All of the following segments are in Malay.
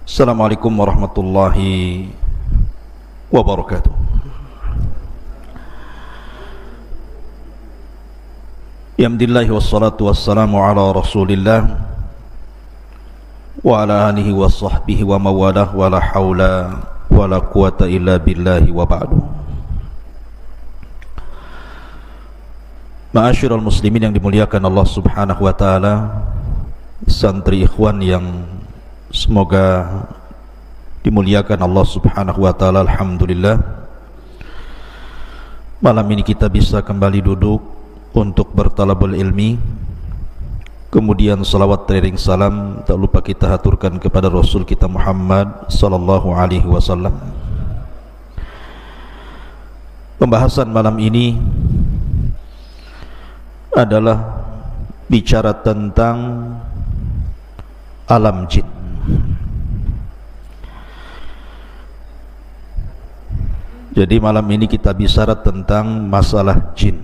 Assalamualaikum warahmatullahi wabarakatuh. Alhamdulillah wassalatu wassalamu ala rasulillah wa ala alihi wa sahbihi wa mawalah wa la hawla wa la quwata illa billahi wa ba'du. Ma'asyiral muslimin yang dimuliakan Allah subhanahu wa ta'ala, santri ikhwan yang semoga dimuliakan Allah subhanahu wa ta'ala. Alhamdulillah, malam ini kita bisa kembali duduk untuk bertalabul ilmi. Kemudian salawat teriring salam tak lupa kita haturkan kepada Rasul kita Muhammad sallallahu alaihi wasallam. Pembahasan malam ini adalah bicara tentang alam jin. Jadi malam ini kita bicara tentang masalah jin.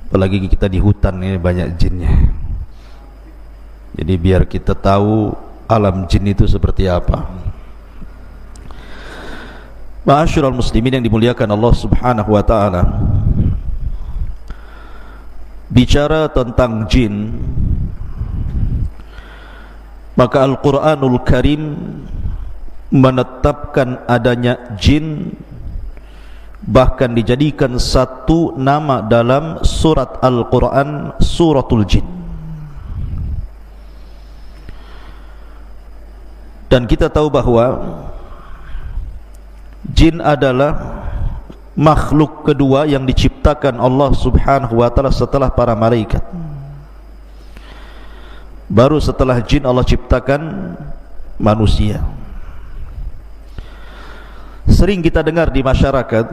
Apalagi kita di hutan ini banyak jinnya. Jadi biar kita tahu alam jin itu seperti apa. Ma'asyiral muslimin yang dimuliakan Allah subhanahu wa ta'ala, bicara tentang jin, maka Al-Quranul Karim menetapkan adanya jin, bahkan dijadikan satu nama dalam surat Al-Quran, suratul jin. Dan kita tahu bahwa jin adalah makhluk kedua yang diciptakan Allah subhanahu wa ta'ala setelah para malaikat. Baru setelah jin Allah ciptakan manusia. Sering kita dengar di masyarakat,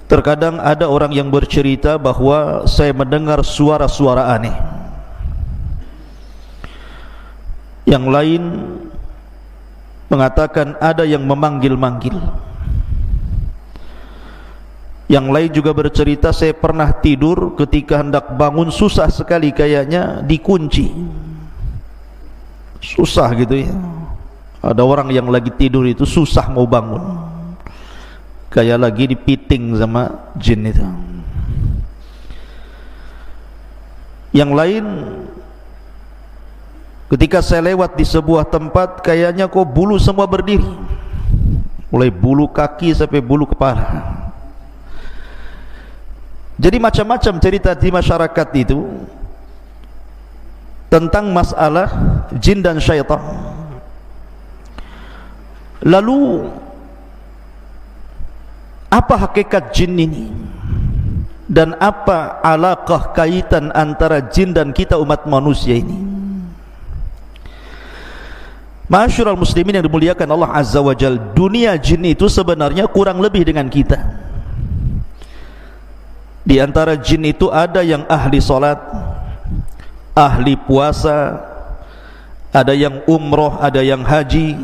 terkadang ada orang yang bercerita bahwa saya mendengar suara-suara aneh. Yang lain mengatakan ada yang memanggil-manggil. Yang lain juga bercerita, saya pernah tidur, ketika hendak bangun susah sekali, kayaknya dikunci. Susah gitu ya. Ada orang yang lagi tidur itu susah mau bangun, kayak lagi dipiting sama jin itu. Yang lain, ketika saya lewat di sebuah tempat, kayaknya kok bulu semua berdiri, mulai bulu kaki sampai bulu kepala. Jadi macam-macam cerita di masyarakat itu tentang masalah jin dan syaitan. Lalu apa hakikat jin ini? Dan apa alaqah, kaitan antara jin dan kita umat manusia ini? Ma'asyiral muslimin yang dimuliakan Allah azza wa jalla, dunia jin itu sebenarnya kurang lebih dengan kita. Di antara jin itu ada yang ahli salat, ahli puasa, ada yang umroh, ada yang haji,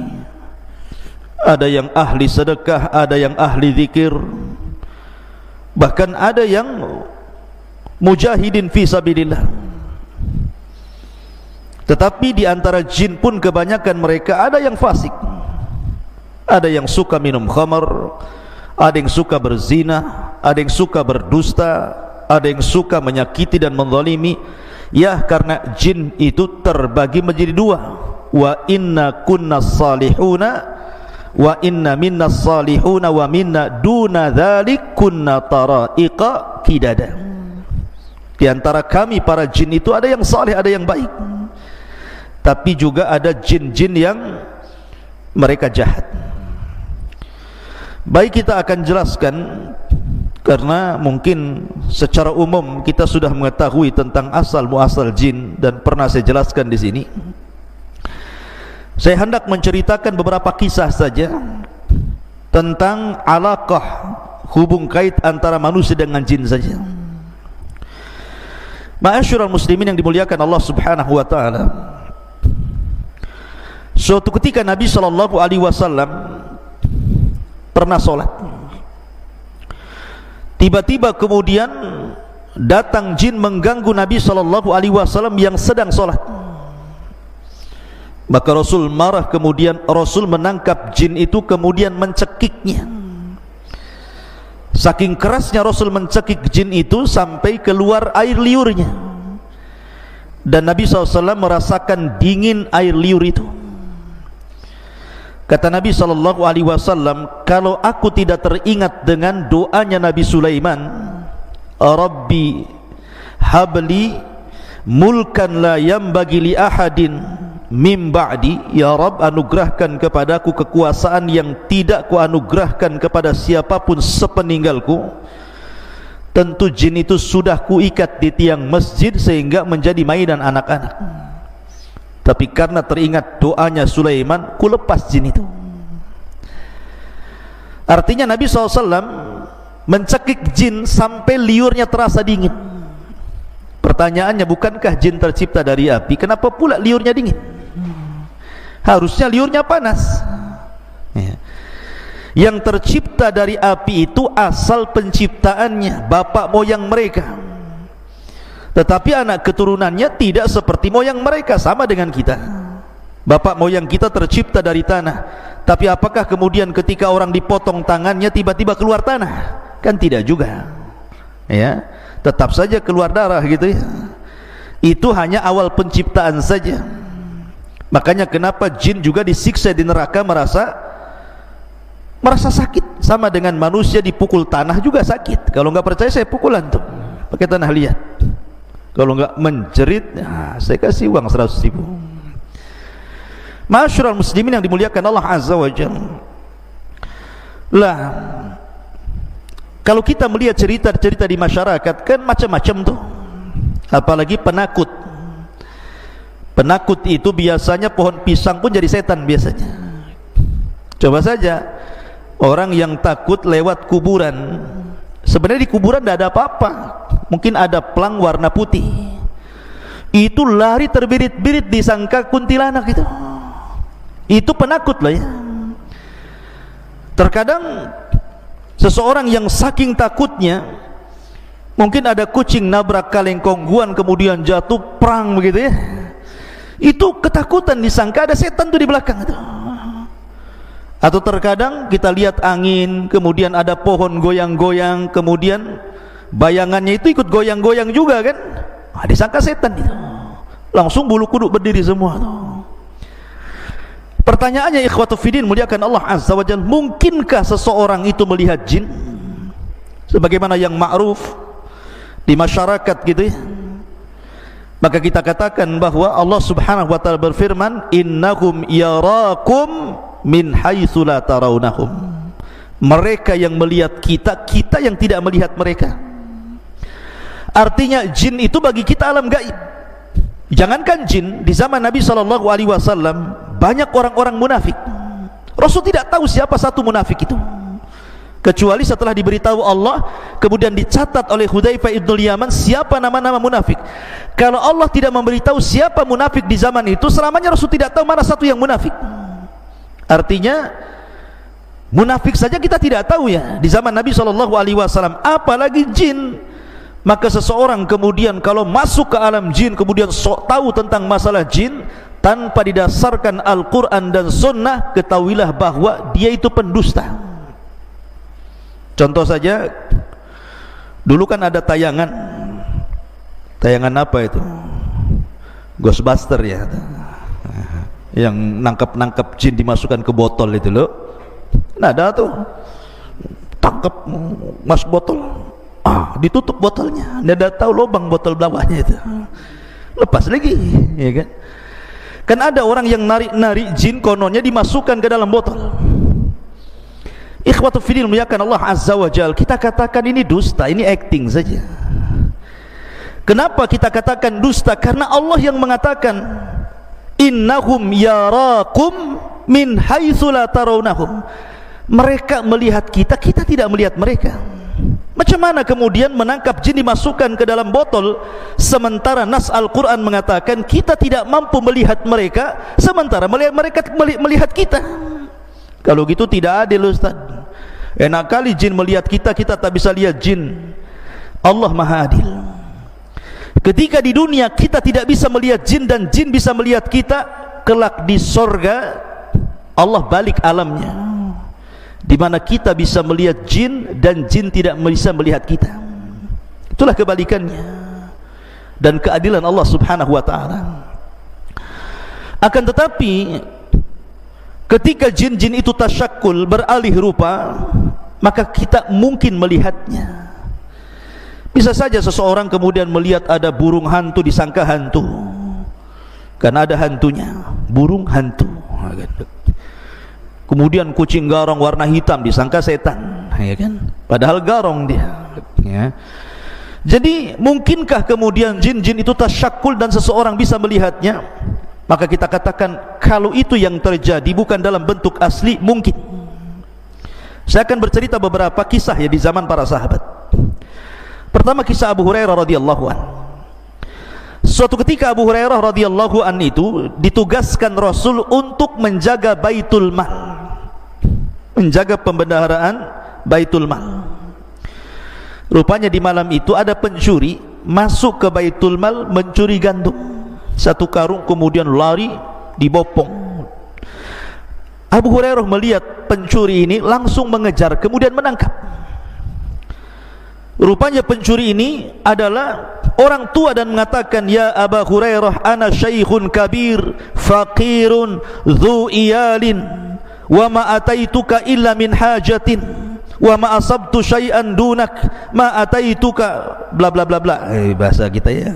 ada yang ahli sedekah, ada yang ahli zikir, bahkan ada yang mujahidin fi sabilillah. Tetapi di antara jin pun kebanyakan mereka ada yang fasik, ada yang suka minum khamar, ada yang suka berzina, ada yang suka berdusta, ada yang suka menyakiti dan menzalimi. Ya, karena jin itu terbagi menjadi dua. Wa inna kunna salihuna wa inna minna salihuna wa minna duna dzalik kunna taraiqa kidada. Di antara kami para jin itu ada yang saleh, ada yang baik, tapi juga ada jin-jin yang mereka jahat. Baik, kita akan jelaskan, karena mungkin secara umum kita sudah mengetahui tentang asal muasal jin dan pernah saya jelaskan di sini. Saya hendak menceritakan beberapa kisah saja tentang alaqah, hubung kait antara manusia dengan jin saja. Ma'asyiral muslimin yang dimuliakan Allah subhanahu wa ta'ala, suatu ketika Nabi sallallahu alaihi wasallam pernah sholat. Tiba-tiba kemudian datang jin mengganggu Nabi sallallahu alaihi wasallam yang sedang sholat. Maka Rasul marah, kemudian Rasul menangkap jin itu kemudian mencekiknya. Saking kerasnya Rasul mencekik jin itu sampai keluar air liurnya, dan Nabi SAW merasakan dingin air liur itu. Kata Nabi SAW, kalau aku tidak teringat dengan doanya Nabi Sulaiman, Rabbi habli mulkan la yambagi li ahadin mim ba'di, ya Rabb, anugerahkan kepadaku kekuasaan yang tidak ku anugerahkan kepada siapapun sepeninggalku. Tentu jin itu sudah kuikat di tiang masjid sehingga menjadi mainan anak-anak. Tapi karena teringat doanya Sulaiman, ku lepas jin itu. Artinya Nabi SAW mencekik jin sampai liurnya terasa dingin. Pertanyaannya, bukankah jin tercipta dari api? Kenapa pula liurnya dingin? Harusnya liurnya panas. Ya. Yang tercipta dari api itu asal penciptaannya bapak moyang mereka, tetapi anak keturunannya tidak seperti moyang mereka, sama dengan kita. Bapak moyang kita tercipta dari tanah, tapi apakah kemudian ketika orang dipotong tangannya tiba-tiba keluar tanah? Kan tidak juga, ya, tetap saja keluar darah gitu ya. Itu hanya awal penciptaan saja. Makanya kenapa jin juga disiksa di neraka merasa sakit, sama dengan manusia dipukul tanah juga sakit. Kalau nggak percaya saya pukul antum pakai tanah liat. Kalau nggak menjerit, nah, saya kasih uang 100.000. Ma'asyiral muslimin yang dimuliakan Allah Azza wa Jalla. Lah, kalau kita melihat cerita-cerita di masyarakat kan macam-macam tuh. Apalagi penakut. Penakut itu biasanya pohon pisang pun jadi setan biasanya. Coba saja orang yang takut lewat kuburan. Sebenarnya di kuburan tidak ada apa-apa, mungkin ada pelang warna putih. Itu lari terbirit-birit disangka kuntilanak itu. Itu penakut lah ya. Terkadang seseorang yang saking takutnya, mungkin ada kucing nabrak kaleng kongguan kemudian jatuh perang begitu ya. Itu ketakutan, disangka ada setan tuh di belakang itu. Atau terkadang kita lihat angin, kemudian ada pohon goyang-goyang, kemudian bayangannya itu ikut goyang-goyang juga kan. Nah, disangka setan itu. Langsung bulu kuduk berdiri semua tuh. Pertanyaannya ikhwatu fiddin muliakan Allah Azza wa Jalla, mungkinkah seseorang itu melihat jin? Sebagaimana yang ma'ruf di masyarakat gitu ya. Maka kita katakan bahwa Allah Subhanahu wa taala berfirman, innahum yarakum min haitsu la tarawnahum. Mereka yang melihat kita, kita yang tidak melihat mereka. Artinya jin itu bagi kita alam gaib. Jangankan jin, di zaman Nabi SAW banyak orang-orang munafik. Rasul tidak tahu siapa satu munafik itu, kecuali setelah diberitahu Allah, kemudian dicatat oleh Hudzaifah ibn Yaman siapa nama-nama munafik. Kalau Allah tidak memberitahu siapa munafik di zaman itu, selamanya Rasul tidak tahu mana satu yang munafik. Artinya munafik saja kita tidak tahu ya di zaman Nabi SAW, apalagi jin. Maka seseorang kemudian kalau masuk ke alam jin, kemudian sok tahu tentang masalah jin tanpa didasarkan Al-Quran dan Sunnah, ketahuilah bahwa dia itu pendusta. Contoh saja, dulu kan ada tayangan apa itu, Ghostbuster ya, yang nangkap jin dimasukkan ke botol itu loh. Nah ada tuh, tangkap masuk botol, ditutup botolnya, nggak tahu lubang botol bawahnya itu, lepas lagi, ya kan? Kan ada orang yang narik jin, kononnya dimasukkan ke dalam botol. Ikhwatu fiddin muliakan Allah Azza wa Jalla, kita katakan ini dusta, ini acting saja. Kenapa kita katakan dusta? Karena Allah yang mengatakan innahum yarakum min haitsu la tarawnahum. Mereka melihat kita, kita tidak melihat mereka. Macam mana kemudian menangkap jin dimasukkan ke dalam botol, sementara nas Al-Quran mengatakan kita tidak mampu melihat mereka, sementara mereka melihat kita? Kalau gitu tidak adil Ustaz. Enak kali jin melihat kita, kita tak bisa lihat jin. Allah Maha Adil. Ketika di dunia kita tidak bisa melihat jin dan jin bisa melihat kita, kelak di sorga Allah balik alamnya, di mana kita bisa melihat jin dan jin tidak bisa melihat kita. Itulah kebalikannya dan keadilan Allah subhanahu wa ta'ala. Akan tetapi ketika jin-jin itu tasyakkul, beralih rupa, maka kita mungkin melihatnya. Bisa saja seseorang kemudian melihat ada burung hantu, disangka hantu karena ada hantunya, burung hantu. Kemudian kucing garong warna hitam, disangka setan, ya kan? Padahal garong dia, ya. Jadi mungkinkah kemudian jin-jin itu tasyakkul dan seseorang bisa melihatnya? Maka kita katakan kalau itu yang terjadi bukan dalam bentuk asli, mungkin. Saya akan bercerita beberapa kisah ya di zaman para sahabat. Pertama, kisah Abu Hurairah radhiyallahu an. Suatu ketika Abu Hurairah radhiyallahu an itu ditugaskan Rasul untuk menjaga Baitul Mal, menjaga pembendaharaan Baitul Mal. Rupanya di malam itu ada pencuri masuk ke Baitul Mal mencuri gandum, satu karung, kemudian lari dibopong. Abu Hurairah melihat pencuri ini langsung mengejar, kemudian menangkap. Rupanya pencuri ini adalah orang tua dan mengatakan, ya Abu Hurairah, ana syaikhun kabir faqirun dhu iyalin wa ma ataituka illa min hajatin wa ma asabtu syai'an dunak ma ataituka bla bla bla bla, bahasa kita ya.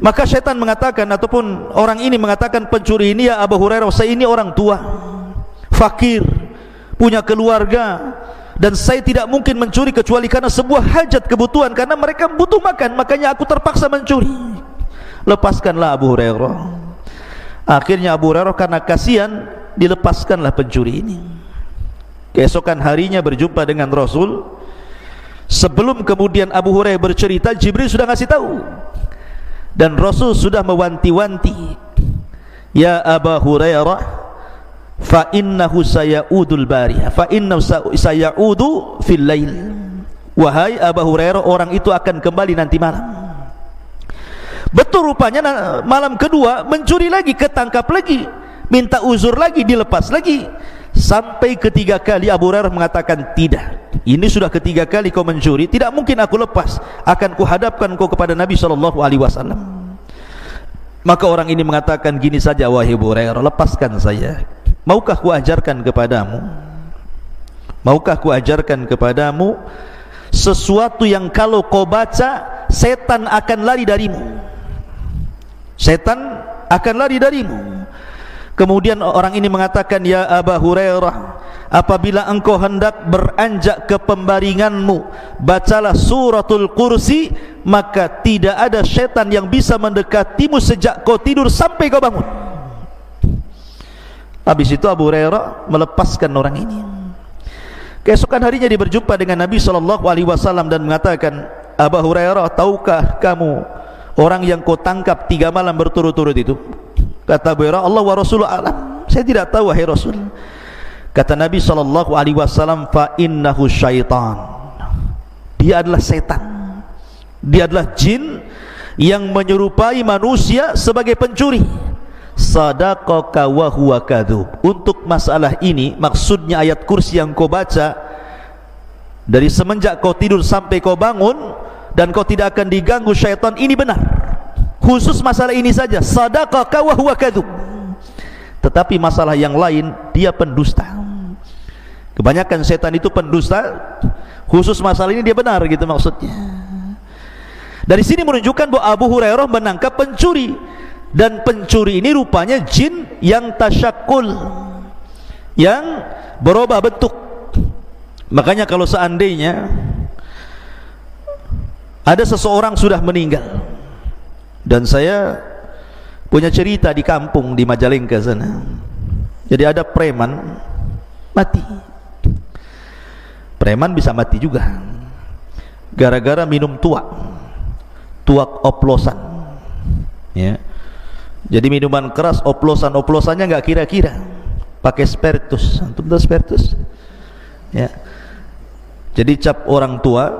Maka syaitan mengatakan, ataupun orang ini mengatakan pencuri ini, ya Abu Hurairah, saya ini orang tua, fakir, punya keluarga, dan saya tidak mungkin mencuri kecuali karena sebuah hajat, kebutuhan, karena mereka butuh makan, makanya aku terpaksa mencuri. Lepaskanlah Abu Hurairah. Akhirnya Abu Hurairah karena kasihan dilepaskanlah pencuri ini. Keesokan harinya berjumpa dengan Rasul. Sebelum kemudian Abu Hurairah bercerita, Jibril sudah ngasih tahu, dan Rasul sudah mewanti-wanti, ya Abu Hurairah, fa innahu sayaudu al-bariha fa innahu sayaudu fil lail. Wahai Abu Hurairah, orang itu akan kembali nanti malam. Betul, rupanya malam kedua mencuri lagi, ketangkap lagi, minta uzur lagi, dilepas lagi. Sampai ketiga kali Abu Hurairah mengatakan, tidak, ini sudah ketiga kali kau mencuri, tidak mungkin aku lepas, akan kuhadapkan kau kepada Nabi SAW. Maka orang ini mengatakan, gini saja wahai Abu Hurairah, lepaskan saya. Maukah ku ajarkan kepadamu, maukah ku ajarkan kepadamu sesuatu yang kalau kau baca, setan akan lari darimu, setan akan lari darimu. Kemudian orang ini mengatakan, ya Abu Hurairah, apabila engkau hendak beranjak ke pembaringanmu, bacalah suratul kursi, maka tidak ada setan yang bisa mendekatimu sejak kau tidur sampai kau bangun. Habis itu Abu Hurairah melepaskan orang ini. Keesokan harinya dia berjumpa dengan Nabi SAW dan mengatakan, Abu Hurairah, tahukah kamu orang yang kau tangkap 3 malam berturut-turut itu? Kata Abu Hurairah, Allah wa Rasulullah alam, saya tidak tahu wahai Rasul. Kata Nabi SAW, fa innahu syaitan, dia adalah setan, dia adalah jin yang menyerupai manusia sebagai pencuri. Sadaqaka wa huwa kadzub. Untuk masalah ini, maksudnya ayat kursi yang kau baca, dari semenjak kau tidur sampai kau bangun dan kau tidak akan diganggu syaitan, ini benar. Khusus masalah ini saja, sadaqaka wa huwa kadzub. Tetapi masalah yang lain, dia pendusta. Kebanyakan setan itu pendusta. Khusus masalah ini dia benar, gitu maksudnya. Dari sini menunjukkan bahwa Abu Hurairah menangkap pencuri, dan pencuri ini rupanya jin yang tasyakkul, yang berubah bentuk. Makanya kalau seandainya ada seseorang sudah meninggal, dan saya punya cerita di kampung di Majalengka sana. Jadi ada preman mati. Preman bisa mati juga gara-gara minum tuak oplosan, ya. Jadi minuman keras, oplosannya nggak kira-kira, pakai spiritus. Antum tahu spiritus? Ya. Jadi cap orang tua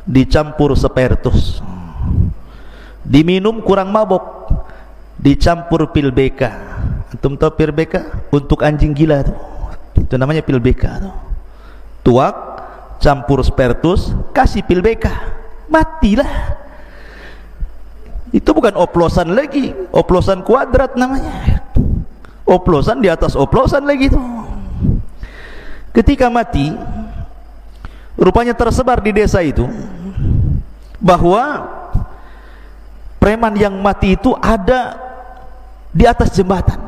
dicampur spiritus, diminum kurang mabok, dicampur pil BK, Antum tahu pil BK? Untuk anjing gila tuh. Itu namanya pil BK tuh. Tuak, campur spertus, kasih pil BK, matilah. Itu bukan oplosan lagi, oplosan kuadrat namanya. Oplosan di atas oplosan lagi tuh. Ketika mati, rupanya tersebar di desa itu bahwa preman yang mati itu ada di atas jembatan,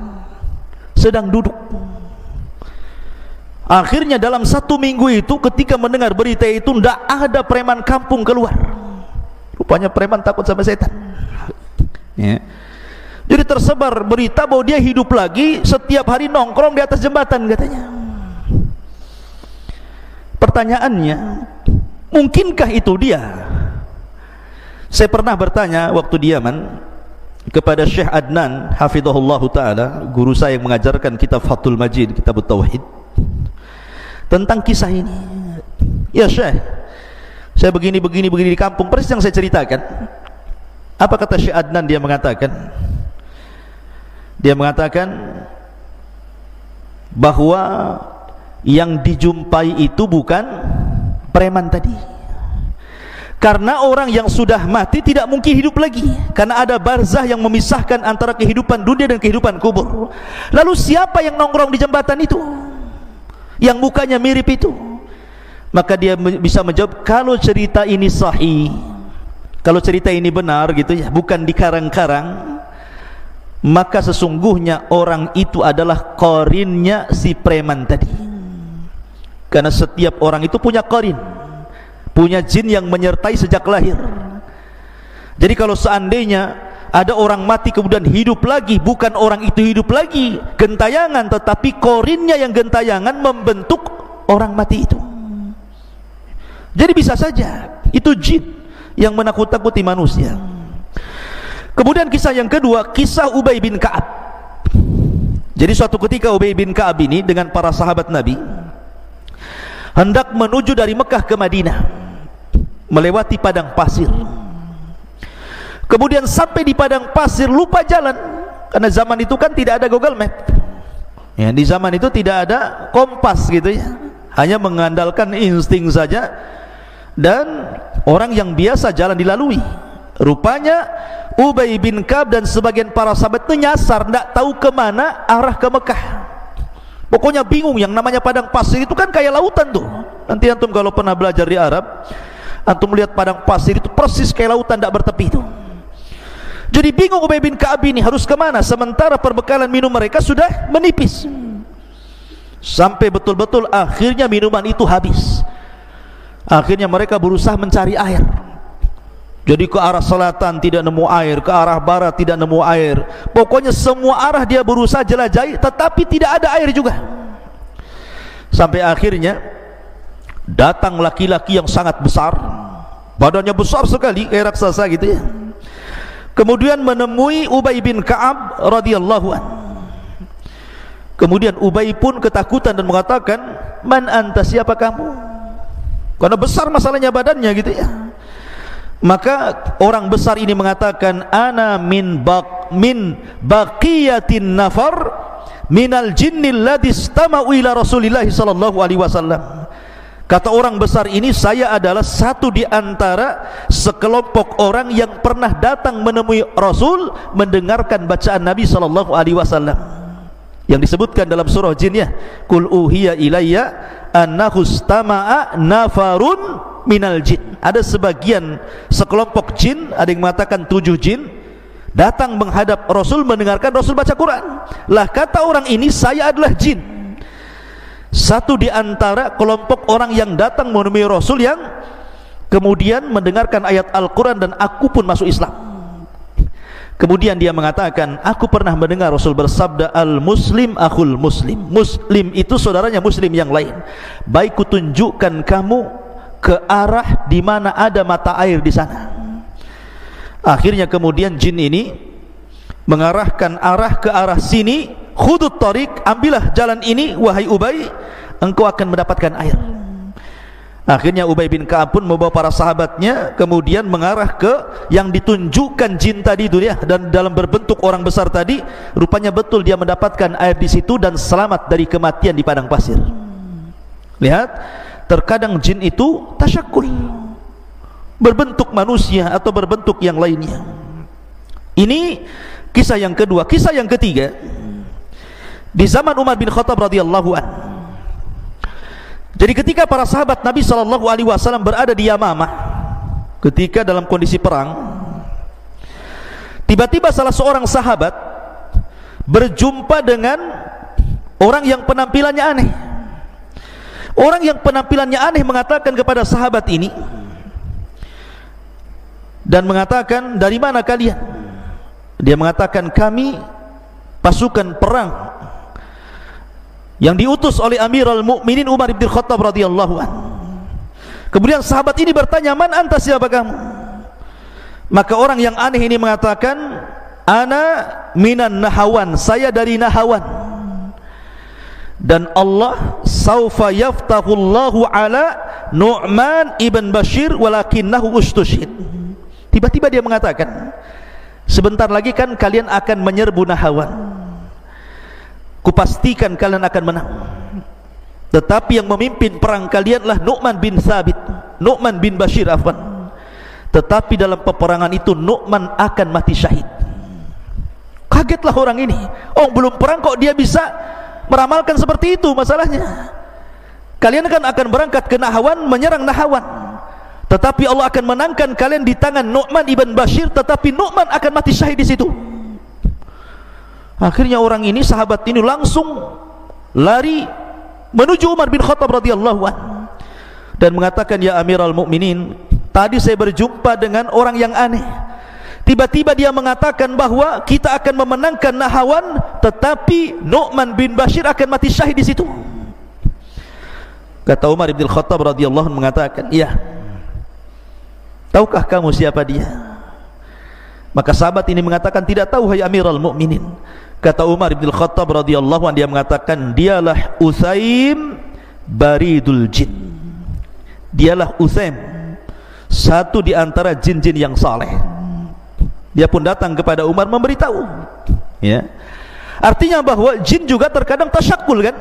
sedang duduk. Akhirnya dalam 1 minggu itu, ketika mendengar berita itu, tidak ada preman kampung keluar. Rupanya preman takut sama setan, ya. Jadi tersebar berita bahwa dia hidup lagi, setiap hari nongkrong di atas jembatan katanya. Pertanyaannya, mungkinkah itu dia? Saya pernah bertanya waktu di Yaman kepada Syekh Adnan hafizahullah ta'ala, guru saya yang mengajarkan kitab Fathul Majid, kitab Tauhid, tentang kisah ini. Ya Syekh, saya begini di kampung, persis yang saya ceritakan. Apa kata Syekh Adnan? Dia mengatakan bahwa yang dijumpai itu bukan preman tadi, karena orang yang sudah mati tidak mungkin hidup lagi, karena ada barzah yang memisahkan antara kehidupan dunia dan kehidupan kubur. Lalu siapa yang nongkrong di jembatan itu, yang mukanya mirip itu? Maka dia bisa menjawab, kalau cerita ini sahih, kalau cerita ini benar gitu ya, bukan dikarang-karang, maka sesungguhnya orang itu adalah qarinnya si preman tadi. Karena setiap orang itu punya qarin, punya jin yang menyertai sejak lahir. Jadi kalau seandainya ada orang mati kemudian hidup lagi, bukan orang itu hidup lagi gentayangan, tetapi qarinnya yang gentayangan membentuk orang mati itu. Jadi bisa saja itu jin yang menakut-takuti manusia. Kemudian kisah yang kedua, kisah Ubay bin Ka'ab. Jadi suatu ketika Ubay bin Ka'ab ini dengan para sahabat Nabi hendak menuju dari Mekah ke Madinah, melewati padang pasir. Kemudian sampai di padang pasir lupa jalan, karena zaman itu kan tidak ada Google Map ya, di zaman itu tidak ada kompas gitu ya, hanya mengandalkan insting saja dan orang yang biasa jalan dilalui. Rupanya Ubay bin Ka'ab dan sebagian para sahabat itu nyasar, tidak tahu kemana arah ke Mekah. Pokoknya bingung. Yang namanya padang pasir itu kan kayak lautan tuh. Nanti antum kalau pernah belajar di Arab, antum melihat padang pasir itu persis kayak lautan tidak bertepi itu. Jadi bingung Ubay bin Ka'ab ini harus kemana, sementara perbekalan minum mereka sudah menipis. Sampai betul-betul akhirnya minuman itu habis. Akhirnya mereka berusaha mencari air. Jadi ke arah selatan tidak nemu air, ke arah barat tidak nemu air, pokoknya semua arah dia berusaha jelajahi, tetapi tidak ada air juga. Sampai akhirnya datang laki-laki yang sangat besar, badannya besar sekali kayak raksasa gitu ya. Kemudian menemui Ubay bin Ka'ab radhiyallahu an. Kemudian Ubay pun ketakutan dan mengatakan, "Man anta, siapa kamu?" Karena besar masalahnya badannya gitu ya. Maka orang besar ini mengatakan, "Ana min baqiyatin nafar minal jinnil ladzi istama'u ila Rasulillah sallallahu alaihi wasallam." Kata orang besar ini, saya adalah satu di antara sekelompok orang yang pernah datang menemui Rasul mendengarkan bacaan Nabi sallallahu alaihi wasallam yang disebutkan dalam surah Jin ya, "Qul uhiya ilayya annahu istama'a nafarun minal jin." Ada sebagian sekelompok jin, ada yang mengatakan 7 jin datang menghadap Rasul mendengarkan Rasul baca Quran. Lah kata orang ini, saya adalah jin, satu di antara kelompok orang yang datang menemui Rasul yang kemudian mendengarkan ayat Al-Quran, dan aku pun masuk Islam. Kemudian dia mengatakan, aku pernah mendengar Rasul bersabda, al-muslim akhul muslim. Muslim itu saudaranya muslim yang lain. Baik kutunjukkan kamu ke arah di mana ada mata air di sana. Akhirnya kemudian jin ini mengarahkan arah ke arah sini, khudut tariq, ambillah jalan ini wahai Ubay, engkau akan mendapatkan air. Akhirnya Ubay bin Ka'ab pun membawa para sahabatnya kemudian mengarah ke yang ditunjukkan jin tadi itu ya, dan dalam berbentuk orang besar tadi. Rupanya betul dia mendapatkan air di situ dan selamat dari kematian di padang pasir. Lihat, terkadang jin itu tasyakul, berbentuk manusia atau berbentuk yang lainnya. Ini kisah yang kedua. Kisah yang ketiga, di zaman Umar bin Khattab radhiyallahu anhu. Jadi ketika para sahabat Nabi SAW berada di Yamamah, ketika dalam kondisi perang, tiba-tiba salah seorang sahabat berjumpa dengan orang yang penampilannya aneh. Orang yang penampilannya aneh mengatakan kepada sahabat ini dan mengatakan, dari mana kalian? Dia mengatakan, kami pasukan perang yang diutus oleh Amirul Mukminin Umar bin Khattab radhiyallahu anhu. Kemudian sahabat ini bertanya, man anta, siapa kamu? Maka orang yang aneh ini mengatakan, ana minan Nahawan, saya dari Nahawan, dan Allah saufa yaftahullahu ala Nu'man ibn Bashir walakinnahu ustushid. Tiba-tiba dia mengatakan, sebentar lagi kan kalian akan menyerbu Nahawan, kupastikan kalian akan menang, tetapi yang memimpin perang kalianlah Nu'man bin Thabit, Nu'man bin Bashir afwan. Tetapi dalam peperangan itu Nu'man akan mati syahid. Kagetlah orang ini. Oh, belum perang kok dia bisa meramalkan seperti itu. Masalahnya, kalian kan akan berangkat ke Nahawan, menyerang Nahawan, tetapi Allah akan menangkan kalian di tangan Nu'man ibn Bashir, tetapi Nu'man akan mati syahid di situ. Akhirnya orang ini, sahabat ini langsung lari menuju Umar bin Khattab radhiyallahu anhu dan mengatakan, ya Amirul Mukminin, tadi saya berjumpa dengan orang yang aneh. Tiba-tiba dia mengatakan bahwa kita akan memenangkan Nahawan, tetapi Nu'man bin Bashir akan mati syahid di situ. Kata Umar bin Khattab radhiyallahu anhu mengatakan, iya, tahukah kamu siapa dia? Maka sahabat ini mengatakan, tidak tahu hai Amirul Mukminin. Kata Umar bin Khattab radhiyallahu anhu, dia mengatakan, dialah Utsaim baridul jin. Dialah Utsaim, satu di antara jin-jin yang saleh. Dia pun datang kepada Umar memberitahu, ya. Artinya bahwa jin juga terkadang tasyakul kan,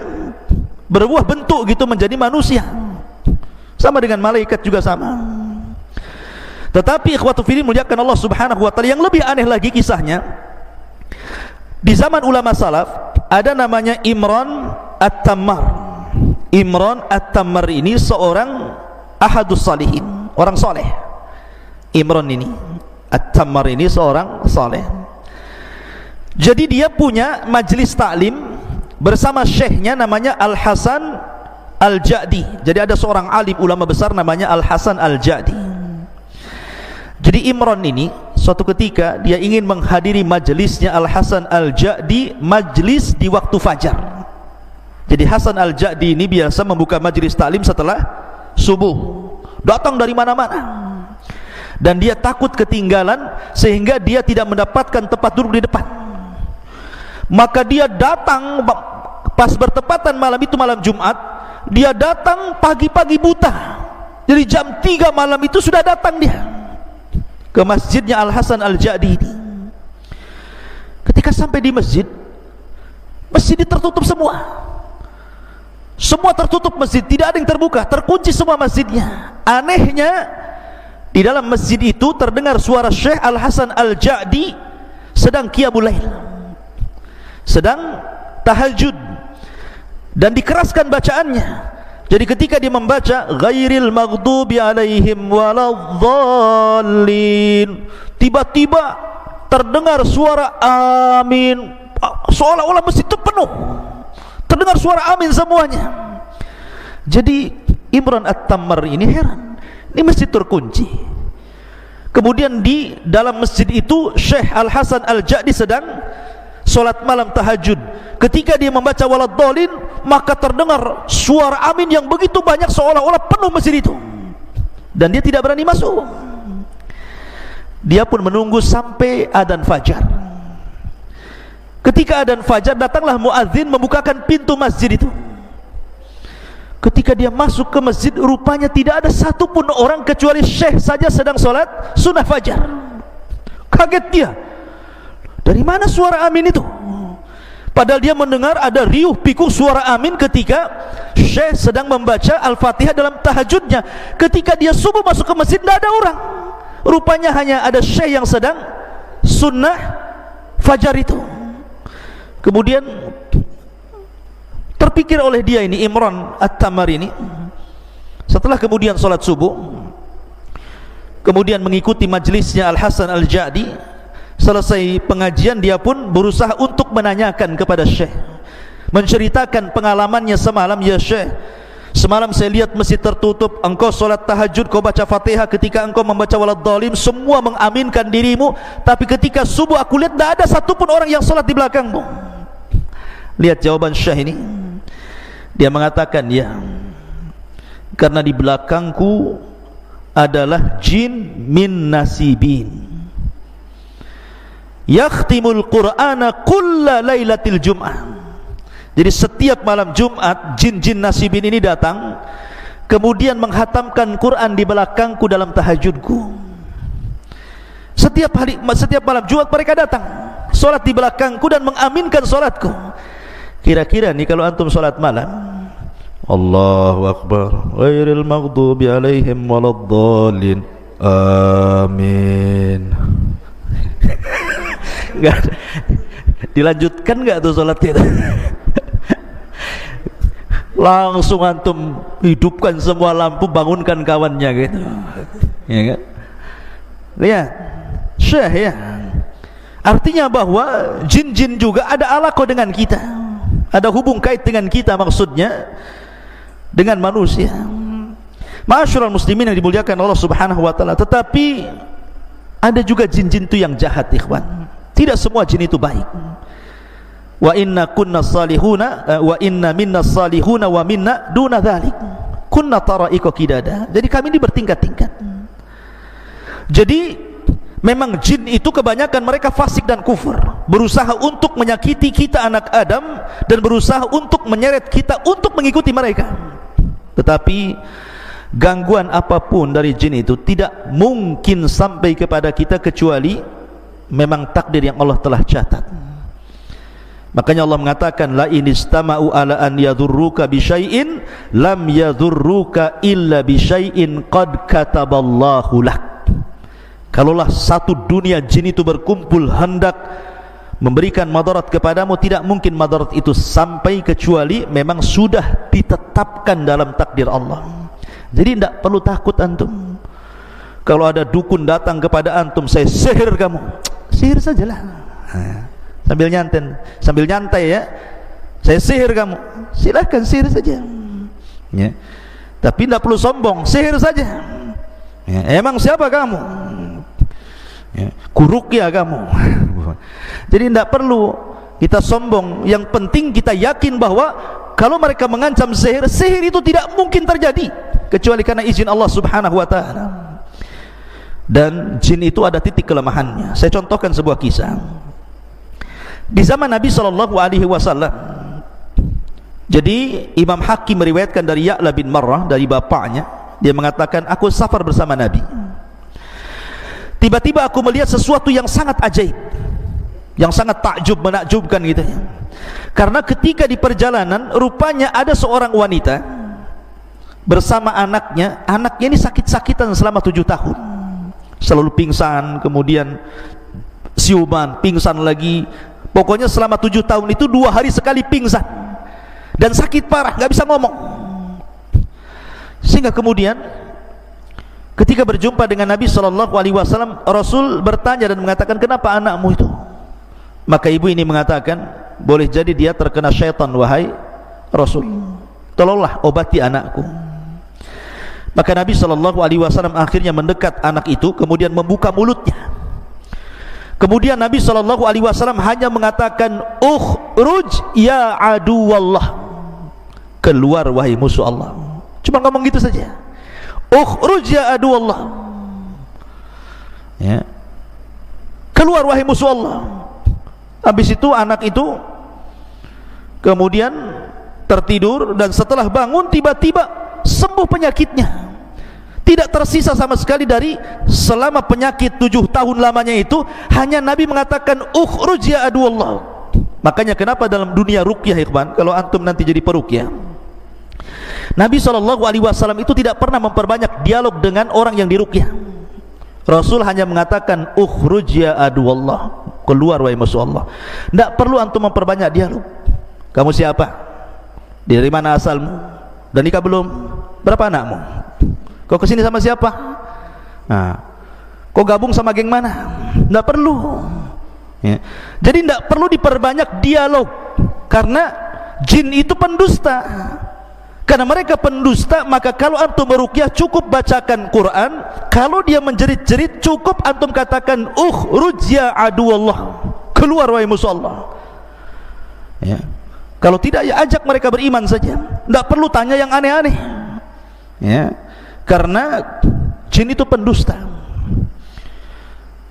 berbuah bentuk gitu menjadi manusia, sama dengan malaikat juga sama. Tetapi ikhwatu fillah muliakan Allah Subhanahu wa taala, yang lebih aneh lagi kisahnya, di zaman ulama salaf ada namanya Imran At-Tammar. Imran At-Tammar ini seorang ahadus salihin, orang soleh. Imran ini At-Tammar ini seorang soleh. Jadi dia punya majlis taklim bersama syekhnya namanya Al-Hasan Al-Ja'di. Jadi ada seorang alim ulama besar namanya Al-Hasan Al-Ja'di. Jadi Imran ini suatu ketika dia ingin menghadiri majelisnya Al-Hasan Al-Ja'di, majlis di waktu fajar. Jadi Hasan Al-Ja'di ini biasa membuka majelis taklim setelah subuh. Datang dari mana-mana. Dan dia takut ketinggalan sehingga dia tidak mendapatkan tempat duduk di depan. Maka dia datang pas bertepatan malam itu, malam Jumat, dia datang pagi-pagi buta. Jadi jam 3 malam itu sudah datang dia ke masjidnya Al-Hasan Al-Ja'di ini. Ketika sampai di masjid, masjid tertutup semua. Semua tertutup masjid, tidak ada yang terbuka, terkunci semua masjidnya. Anehnya, di dalam masjid itu terdengar suara Syekh Al-Hasan Al-Ja'di sedang qiyamul lail, sedang tahajud, dan dikeraskan bacaannya. Jadi ketika dia membaca ghairil maghdubi alaihim waladhdallin, tiba-tiba terdengar suara amin, seolah-olah masjid itu penuh, terdengar suara amin semuanya. Jadi Imran At-Tammar ini heran, ini masjid terkunci. Kemudian di dalam masjid itu Syekh Al-Hasan Al-Ja'di sedang solat malam tahajud. Ketika dia membaca waladhdallin, maka terdengar suara amin yang begitu banyak seolah-olah penuh masjid itu, dan dia tidak berani masuk. Dia pun menunggu sampai adzan fajar. Ketika adzan fajar, datanglah muadzin membukakan pintu masjid itu. Ketika dia masuk ke masjid, rupanya tidak ada satupun orang kecuali syekh saja sedang sholat sunnah fajar. Kaget dia, dari mana suara amin itu? Padahal dia mendengar ada riuh pikuk suara amin ketika syekh sedang membaca Al-Fatihah dalam tahajudnya. Ketika dia subuh masuk ke masjid, tidak ada orang. Rupanya hanya ada syekh yang sedang sunnah fajar itu. Kemudian terpikir oleh dia ini, Imran At-Tamari ini, setelah kemudian sholat subuh, kemudian mengikuti majlisnya Al-Hasan Al-Ja'di. Selesai pengajian, dia pun berusaha untuk menanyakan kepada syekh, menceritakan pengalamannya semalam. Ya syekh, semalam saya lihat masjid tertutup, engkau sholat tahajud, kau baca Fatihah, ketika engkau membaca waladhdallin semua mengaminkan dirimu, tapi ketika subuh aku lihat tidak ada satupun orang yang sholat di belakangmu. Lihat jawaban syekh ini. Dia mengatakan, ya, karena di belakangku adalah jin min nasibin yakhtimul qur'ana kulla lailatil jum'ah. Jadi setiap malam Jumat jin-jin nasibin ini datang, kemudian menghatamkan Quran di belakangku dalam tahajudku. Setiap malam Jumat mereka datang, solat di belakangku dan mengaminkan solatku. Kira-kira nih kalau antum solat malam, Allahu Akbar, ghairil maghdubi alaihim waladdallin, amin. Enggak dilanjutkan enggak tuh salatnya? Langsung antum hidupkan semua lampu, bangunkan kawannya gitu. Ya kan? Lihat, syekh ya. Artinya bahwa jin-jin juga ada alaqah dengan kita. Ada hubung kait dengan kita, maksudnya dengan manusia. Ma'asyiral muslimin yang dimuliakan Allah Subhanahu wa taala, tetapi ada juga jin-jin itu yang jahat, ikhwan. Tidak semua jin itu baik. Wa inna kunna salihuna wa inna minna salihuna wa minna duna dzalik. Kunna tara'iqa qidada. Jadi kami ini bertingkat-tingkat. Jadi memang jin itu kebanyakan mereka fasik dan kufur, berusaha untuk menyakiti kita anak Adam dan berusaha untuk menyeret kita untuk mengikuti mereka. Tetapi gangguan apapun dari jin itu tidak mungkin sampai kepada kita kecuali memang takdir yang Allah telah catat. Makanya Allah mengatakan, la inistama'u ala an yadhurruka bi syai'in lam yadhurruka illa bi syai'in qad kataballahu lak. Kalaulah satu dunia jin itu berkumpul hendak memberikan madarat kepadamu, tidak mungkin madarat itu sampai kecuali memang sudah ditetapkan dalam takdir Allah. Jadi tidak perlu takut antum. Kalau ada dukun datang kepada antum, saya sihir kamu, sihir sajalah. Sambil nyantai ya, saya sihir kamu, silahkan sihir saja ya. Tapi tidak perlu sombong, sihir saja ya. Emang siapa kamu ya, kuruqyah kamu. Jadi tidak perlu kita sombong. Yang penting kita yakin bahwa kalau mereka mengancam sihir, sihir itu tidak mungkin terjadi kecuali karena izin Allah Subhanahu wa taala. Dan jin itu ada titik kelemahannya. Saya contohkan sebuah kisah. Di zaman Nabi SAW, jadi Imam Hakim meriwayatkan dari Ya'la bin Marrah, dari bapaknya, dia mengatakan, aku safar bersama Nabi. Tiba-tiba aku melihat sesuatu yang sangat ajaib, yang sangat takjub, menakjubkan gitu ya. Karena ketika di perjalanan, rupanya ada seorang wanita bersama anaknya. Anaknya ini sakit-sakitan selama 7 tahun, selalu pingsan, kemudian siuman, pingsan lagi. Pokoknya selama 7 tahun itu 2 hari sekali pingsan dan sakit parah, nggak bisa ngomong. Sehingga kemudian ketika berjumpa dengan Nabi SAW, Rasul bertanya dan mengatakan, kenapa anakmu itu? Maka ibu ini mengatakan, boleh jadi dia terkena syaitan wahai Rasul, tolonglah obati anakku. Maka Nabi SAW akhirnya mendekat anak itu, kemudian membuka mulutnya. Kemudian Nabi SAW hanya mengatakan, ukhruj ya aduwallah, keluar wahai musuh Allah. Cuma ngomong gitu saja, ukhruj ya aduwallah ya, keluar wahai musuh Allah. Habis itu anak itu kemudian tertidur dan setelah bangun tiba-tiba sembuh penyakitnya, tidak tersisa sama sekali dari selama penyakit 7 tahun lamanya itu. Hanya Nabi mengatakan ukhruj ya aduwallah. Makanya kenapa dalam dunia ruqyah ikhwan, kalau antum nanti jadi peruqyah, Nabi SAW itu tidak pernah memperbanyak dialog dengan orang yang diruqyah. Rasul hanya mengatakan ukhruj ya aduwallah, keluar wahai musuh Allah. Tidak perlu antum memperbanyak dialog. Kamu siapa? Dari mana asalmu? Dan nikah belum? Berapa anakmu? Kau kesini sama siapa? Nah, kau gabung sama geng mana? Tidak perlu ya. Jadi tidak perlu diperbanyak dialog, karena jin itu pendusta. Karena mereka pendusta, maka kalau antum meruqyah cukup bacakan Quran. Kalau dia menjerit-jerit cukup antum katakan ukhruj ya aduwallah, keluar wahai musuh Allah ya. Kalau tidak ya ajak mereka beriman saja, tidak perlu tanya yang aneh-aneh ya. Karena jin itu pendusta,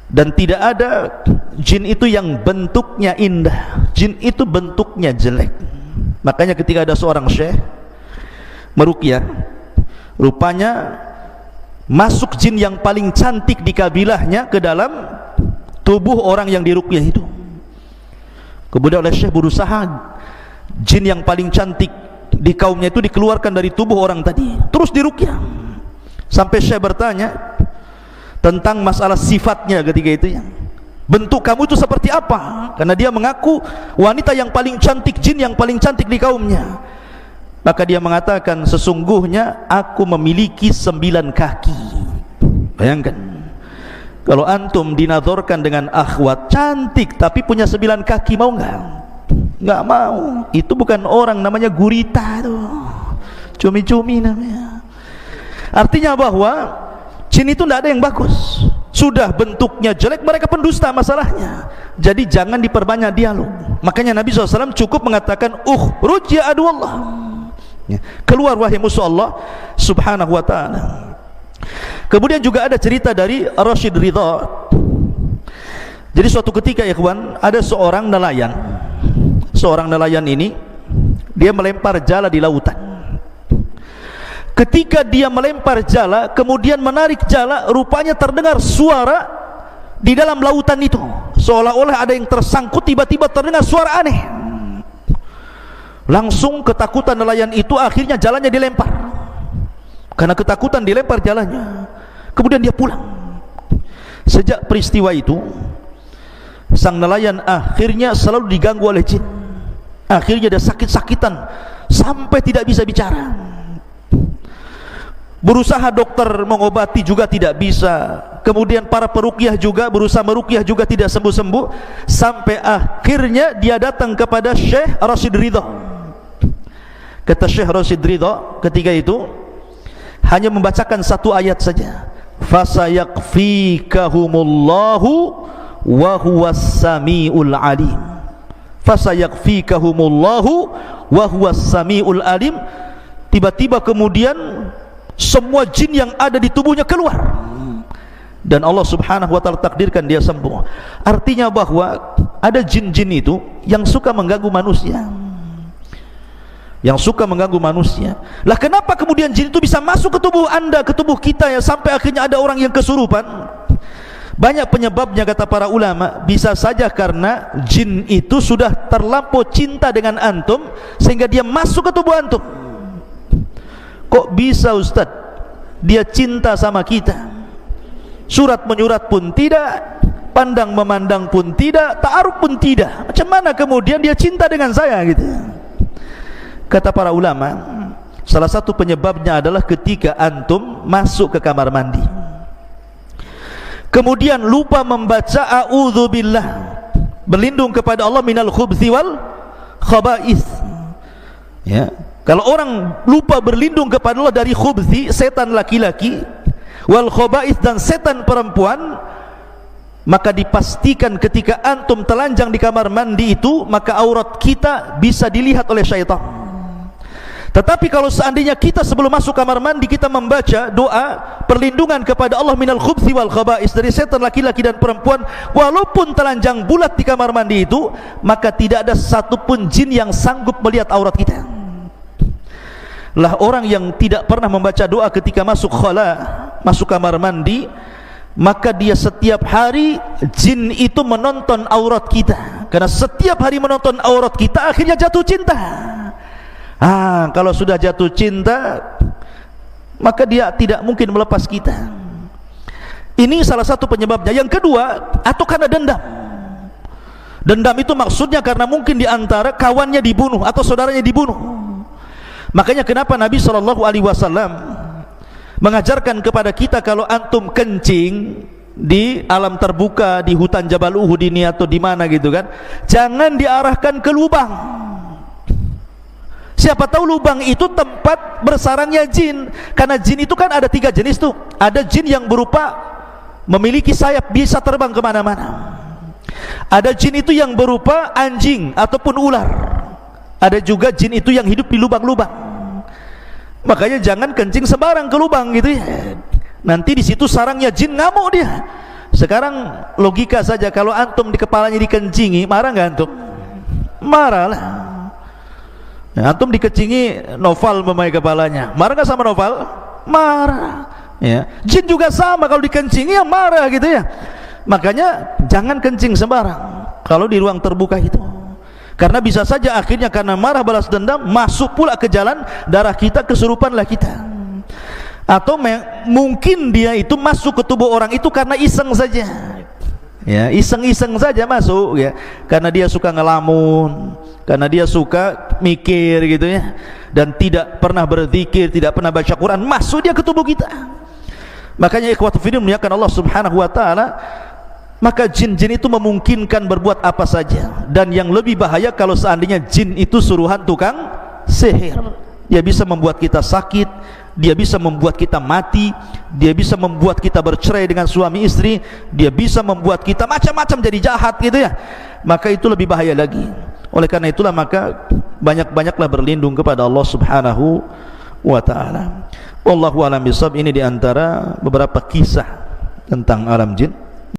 dan tidak ada jin itu yang bentuknya indah. Jin itu bentuknya jelek. Makanya ketika ada seorang syekh meruqyah, rupanya masuk jin yang paling cantik di kabilahnya ke dalam tubuh orang yang diruqyah itu. Kemudian oleh syekh berusaha jin yang paling cantik di kaumnya itu dikeluarkan dari tubuh orang tadi, terus diruqyah. Sampai syekh bertanya tentang masalah sifatnya ketika itu ya, bentuk kamu itu seperti apa? Karena dia mengaku wanita yang paling cantik, jin yang paling cantik di kaumnya. Maka dia mengatakan, sesungguhnya aku memiliki 9 kaki. Bayangkan, kalau antum dinadhorkan dengan akhwat cantik tapi punya 9 kaki, mau nggak? Nggak mau. Itu bukan orang, namanya gurita tuh, cumi-cumi namanya. Artinya bahwa jin itu tidak ada yang bagus. Sudah bentuknya jelek, mereka pendusta masalahnya. Jadi jangan diperbanyak dialog. Makanya Nabi SAW cukup mengatakan ukhruj ya aduwallah, keluar wahai musuh Allah subhanahu wa ta'ala. Kemudian juga ada cerita dari Rashid Ridha. Jadi suatu ketika ya kawan, ada seorang nelayan. Seorang nelayan ini dia melempar jala di lautan. Ketika dia melempar jala, kemudian menarik jala, rupanya terdengar suara di dalam lautan itu, seolah-olah ada yang tersangkut. Tiba-tiba terdengar suara aneh. Langsung ketakutan nelayan itu, akhirnya jalannya dilempar. Karena ketakutan dilempar jalannya. Kemudian dia pulang. Sejak peristiwa itu, sang nelayan akhirnya selalu diganggu oleh jin. Akhirnya dia sakit-sakitan sampai tidak bisa bicara. Berusaha dokter mengobati juga tidak bisa. Kemudian para peruqyah juga berusaha meruqyah juga tidak sembuh-sembuh. Sampai akhirnya dia datang kepada Syekh Rashid Ridha. Kata Syekh Rashid Ridha ketika itu, hanya membacakan 1 ayat saja, fasayakfikahumullahu wa huwas samiul alim. Fasayakfikahumullahu wa huwas samiul alim. Tiba-tiba kemudian semua jin yang ada di tubuhnya keluar, dan Allah subhanahu wa ta'ala takdirkan dia sembuh. Artinya bahwa ada jin-jin itu yang suka mengganggu manusia, yang suka mengganggu manusia. Lah kenapa kemudian jin itu bisa masuk ke tubuh anda, ke tubuh kita ya, sampai akhirnya ada orang yang kesurupan? Banyak penyebabnya kata para ulama. Bisa saja karena jin itu sudah terlampau cinta dengan antum sehingga dia masuk ke tubuh antum. Kok bisa Ustaz? Dia cinta sama kita, surat menyurat pun tidak, pandang memandang pun tidak, ta'aruf pun tidak. Macam mana kemudian dia cinta dengan saya gitu? Kata para ulama, salah satu penyebabnya adalah ketika antum masuk ke kamar mandi, kemudian lupa membaca a'udzubillah, berlindung kepada Allah minal khubthi wal khaba'ith ya. Kalau orang lupa berlindung kepada Allah dari khubthi, setan laki-laki, wal khaba'ith, dan setan perempuan, maka dipastikan ketika antum telanjang di kamar mandi itu, maka aurat kita bisa dilihat oleh syaitan. Tetapi kalau seandainya kita sebelum masuk kamar mandi kita membaca doa perlindungan kepada Allah minal khubthi wal khaba'is, dari setan laki-laki dan perempuan, walaupun telanjang bulat di kamar mandi itu, maka tidak ada satupun jin yang sanggup melihat aurat kita. lah orang yang tidak pernah membaca doa ketika masuk khala, masuk kamar mandi, maka dia setiap hari jin itu menonton aurat kita. Karena setiap hari menonton aurat kita, akhirnya jatuh cinta. Kalau sudah jatuh cinta, maka dia tidak mungkin melepas kita. Ini salah satu penyebabnya. Yang kedua, atau karena dendam. Dendam itu maksudnya karena mungkin di antara kawannya dibunuh atau saudaranya dibunuh. Makanya kenapa Nabi SAW mengajarkan kepada kita, kalau antum kencing di alam terbuka, di hutan Jabal Uhud ini atau di mana gitu kan, jangan diarahkan ke lubang. Siapa tahu lubang itu tempat bersarangnya jin. Karena jin itu kan ada 3 jenis tuh. Ada jin yang berupa memiliki sayap, bisa terbang kemana-mana. Ada jin itu yang berupa anjing ataupun ular. Ada juga jin itu yang hidup di lubang-lubang. Makanya jangan kencing sembarang ke lubang gitu ya. Nanti di situ sarangnya jin, ngamuk dia. Sekarang logika saja, kalau antum di kepalanya dikencingi, marah nggak antum? Marah lah. Ya, antum dikecingi Noval memakai kepalanya, marah nggak sama Noval? Marah. Ya, jin juga sama, kalau dikencingi ya marah gitu ya. Makanya jangan kencing sembarang kalau di ruang terbuka itu. Karena bisa saja akhirnya karena marah balas dendam, masuk pula ke jalan darah kita, kesurupanlah kita. Atau mungkin dia itu masuk ke tubuh orang itu karena iseng saja. Ya, iseng-iseng saja masuk ya. Karena dia suka ngelamun, karena dia suka mikir gitu ya. Dan tidak pernah berzikir, tidak pernah baca Quran, masuk dia ke tubuh kita. Makanya ikhwatu fillah muliakan Allah Subhanahu wa taala, maka jin-jin itu memungkinkan berbuat apa saja. Dan yang lebih bahaya kalau seandainya jin itu suruhan tukang sihir. Dia bisa membuat kita sakit, dia bisa membuat kita mati, dia bisa membuat kita bercerai dengan suami istri, dia bisa membuat kita macam-macam jadi jahat gitu ya. Maka itu lebih bahaya lagi. Oleh karena itulah maka banyak-banyaklah berlindung kepada Allah Subhanahu wa taala. Wallahu a'lam bishawab. Ini di antara beberapa kisah tentang alam jin.